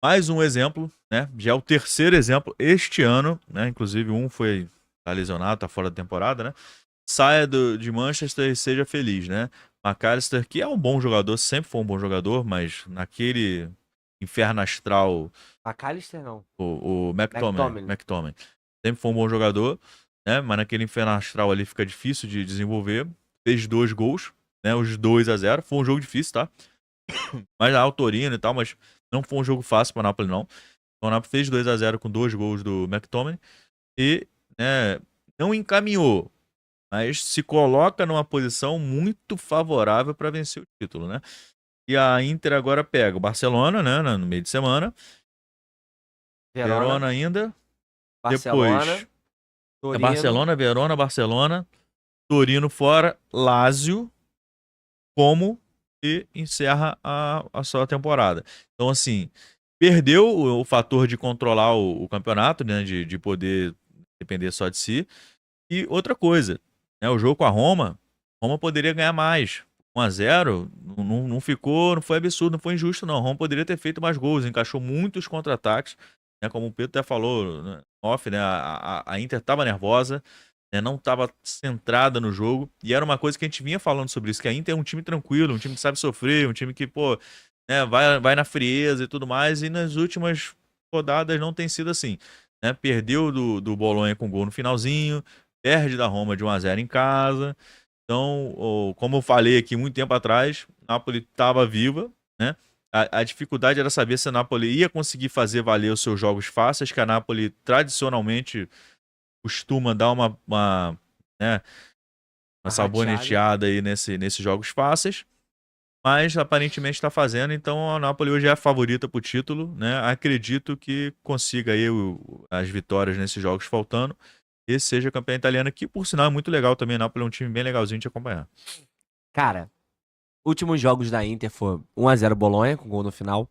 Mais um exemplo, né? Já é o terceiro exemplo este ano, né? Inclusive um tá lesionado, tá fora da temporada, né? Saia de Manchester e seja feliz, né? McAllister, que é um bom jogador, sempre foi um bom jogador, mas naquele inferno astral, McAllister não. o McTominay, McTominay. McTominay sempre foi um bom jogador, né? Mas naquele inferno astral ali fica difícil de desenvolver. Fez 2 gols, né? Os 2-0. Foi um jogo difícil, tá? Mas a autoria e tal, mas não foi um jogo fácil para o Napoli, não. Então, o Napoli fez 2-0 com 2 gols do McTominay e, né, não encaminhou, mas se coloca numa posição muito favorável para vencer o título, né? E a Inter agora pega o Barcelona, né, no meio de semana, Verona, Verona ainda, depois Barcelona, é Torino. Barcelona, Verona, Barcelona, Torino fora, Lazio, como e encerra a sua temporada. Então, assim, perdeu o fator de controlar o campeonato, né? De poder depender só de si. E outra coisa, né? O jogo com a Roma poderia ganhar mais. 1-0 não ficou, não foi absurdo, não foi injusto, não. A Roma poderia ter feito mais gols, encaixou muitos contra-ataques, né? Como o Pedro até falou, né, off, né? A Inter estava nervosa, né, não estava centrada no jogo, e era uma coisa que a gente vinha falando sobre isso, que a Inter é um time tranquilo, um time que sabe sofrer, um time que, pô, né, vai na frieza e tudo mais, e nas últimas rodadas não tem sido assim, né? Perdeu do Bolonha com gol no finalzinho, perde da Roma de 1-0 em casa. Então, como eu falei aqui muito tempo atrás, Napoli estava viva, né? A dificuldade era saber se a Napoli ia conseguir fazer valer os seus jogos fáceis, que a Napoli tradicionalmente costuma dar né, uma Uma rateada. saboneteada aí nesses jogos fáceis, mas aparentemente está fazendo, então a Napoli hoje é a favorita para o título, né? Acredito que consiga aí as vitórias nesses jogos faltando e seja campeã italiana, que por sinal é muito legal também. A Napoli é um time bem legalzinho de acompanhar. Cara, últimos jogos da Inter foi 1-0 Bolonha, com gol no final.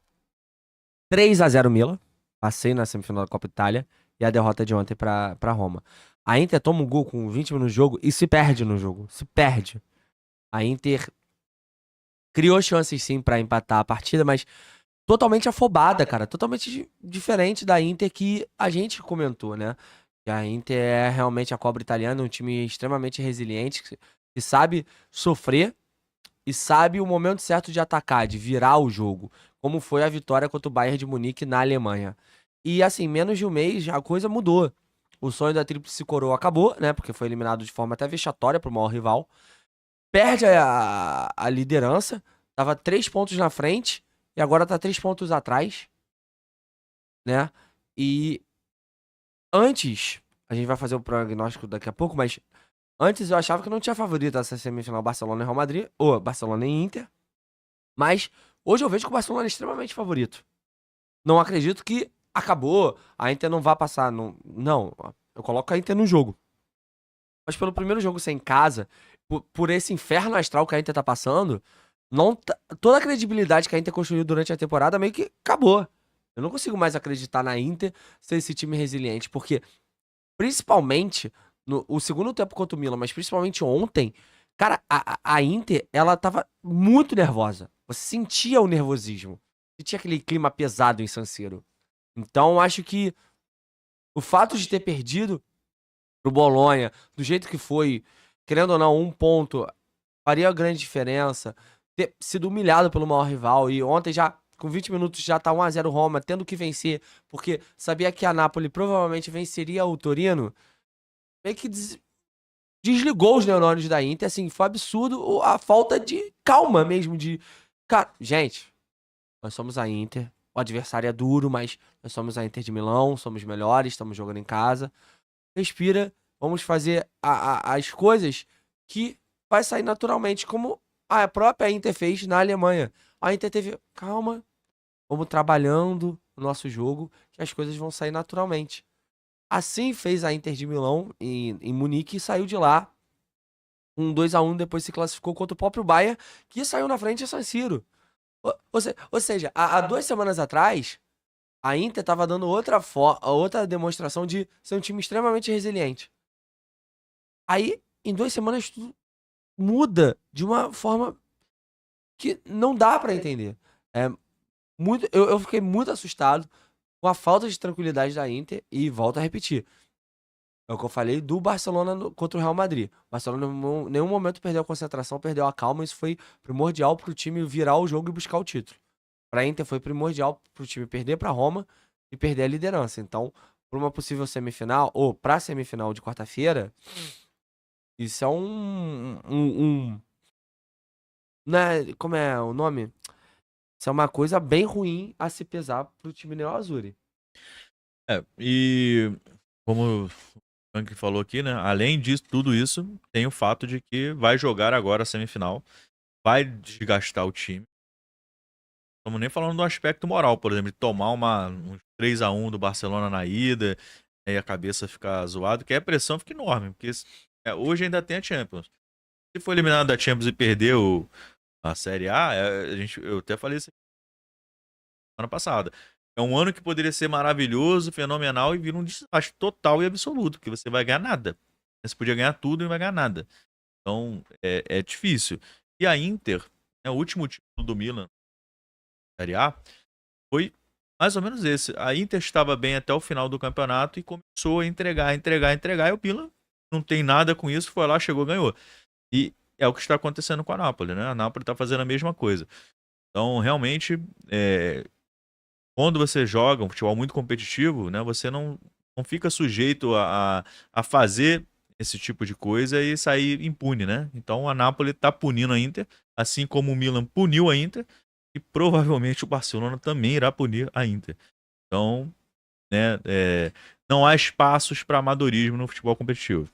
3-0 Milan. Passei na semifinal da Copa Itália. E a derrota de ontem pra Roma. A Inter toma um gol com 20 minutos de jogo e se perde no jogo. Se perde. A Inter criou chances sim pra empatar a partida, mas totalmente afobada, cara. Totalmente diferente da Inter que a gente comentou, né? Que a Inter é realmente a cobra italiana, um time extremamente resiliente, que sabe sofrer e sabe o momento certo de atacar, de virar o jogo, como foi a vitória contra o Bayern de Munique na Alemanha. E assim, menos de um mês a coisa mudou. O sonho da Tríplice Coroa acabou, né? Porque foi eliminado de forma até vexatória pro maior rival. Perde a liderança, tava 3 pontos na frente e agora tá 3 pontos atrás, né? E antes, a gente vai fazer o prognóstico daqui a pouco, mas antes eu achava que não tinha favorito essa semifinal Barcelona e Real Madrid, ou Barcelona e Inter. Mas hoje eu vejo que o Barcelona é extremamente favorito. Não acredito que acabou, a Inter não vai passar. Não, não, eu coloco a Inter no jogo. Mas pelo primeiro jogo ser em casa, por esse inferno astral que a Inter tá passando, não toda a credibilidade que a Inter construiu durante a temporada meio que acabou. Eu não consigo mais acreditar na Inter ser esse time resiliente, porque principalmente no o segundo tempo contra o Milan, mas principalmente ontem, cara, a Inter, ela tava muito nervosa. Você sentia o nervosismo. Sentia aquele clima pesado em San Siro. Então, acho que o fato de ter perdido pro Bolonha, do jeito que foi, querendo ou não, um ponto faria grande diferença. Ter sido humilhado pelo maior rival e ontem já com 20 minutos já tá 1-0 Roma, tendo que vencer, porque sabia que a Napoli provavelmente venceria o Torino. Meio que desligou os neurônios da Inter, assim, foi absurdo a falta de calma mesmo, de... Cara, gente, nós somos a Inter, o adversário é duro, mas nós somos a Inter de Milão, somos melhores, estamos jogando em casa. Respira, vamos fazer as coisas que vai sair naturalmente, como a própria Inter fez na Alemanha. A Inter teve, calma, vamos trabalhando o nosso jogo, que as coisas vão sair naturalmente. Assim fez a Inter de Milão em Munique e saiu de lá um 2-1, depois se classificou contra o próprio Bayern, que saiu na frente de San Siro. Ou seja, há 2 semanas atrás, a Inter estava dando outra demonstração de ser um time extremamente resiliente. Aí, em 2 semanas, tudo muda de uma forma que não dá pra entender. É, eu fiquei muito assustado com a falta de tranquilidade da Inter e volto a repetir. É o que eu falei do Barcelona contra o Real Madrid. O Barcelona em nenhum momento perdeu a concentração, perdeu a calma. Isso foi primordial pro time virar o jogo e buscar o título. Pra Inter foi primordial pro time perder pra Roma e perder a liderança. Então, pra uma possível semifinal, ou pra semifinal de quarta-feira, isso é né, como é o nome? Isso é uma coisa bem ruim a se pesar pro time neo-azuri. E como o Frank falou aqui, né? Além disso, tudo isso, tem o fato de que vai jogar agora a semifinal, vai desgastar o time. Estamos nem falando do aspecto moral, por exemplo, de tomar um 3-1 do Barcelona na ida, e a cabeça ficar zoada, que a pressão fica enorme, porque hoje ainda tem a Champions. Se for eliminado da Champions e perder a Série A, eu até falei isso semana passada. É um ano que poderia ser maravilhoso, fenomenal, e vira um desastre total e absoluto, porque você vai ganhar nada. Você podia ganhar tudo e não vai ganhar nada. Então, é difícil. E a Inter, o último título do Milan, Série A, foi mais ou menos esse. A Inter estava bem até o final do campeonato e começou a entregar, e o Milan não tem nada com isso, foi lá, chegou, ganhou. E é o que está acontecendo com a Napoli, né? A Napoli está fazendo a mesma coisa. Então, realmente, quando você joga um futebol muito competitivo, né, você não fica sujeito a fazer esse tipo de coisa e sair impune, né? Então a Napoli está punindo a Inter, assim como o Milan puniu a Inter, e provavelmente o Barcelona também irá punir a Inter. Então, né, não há espaços para amadorismo no futebol competitivo.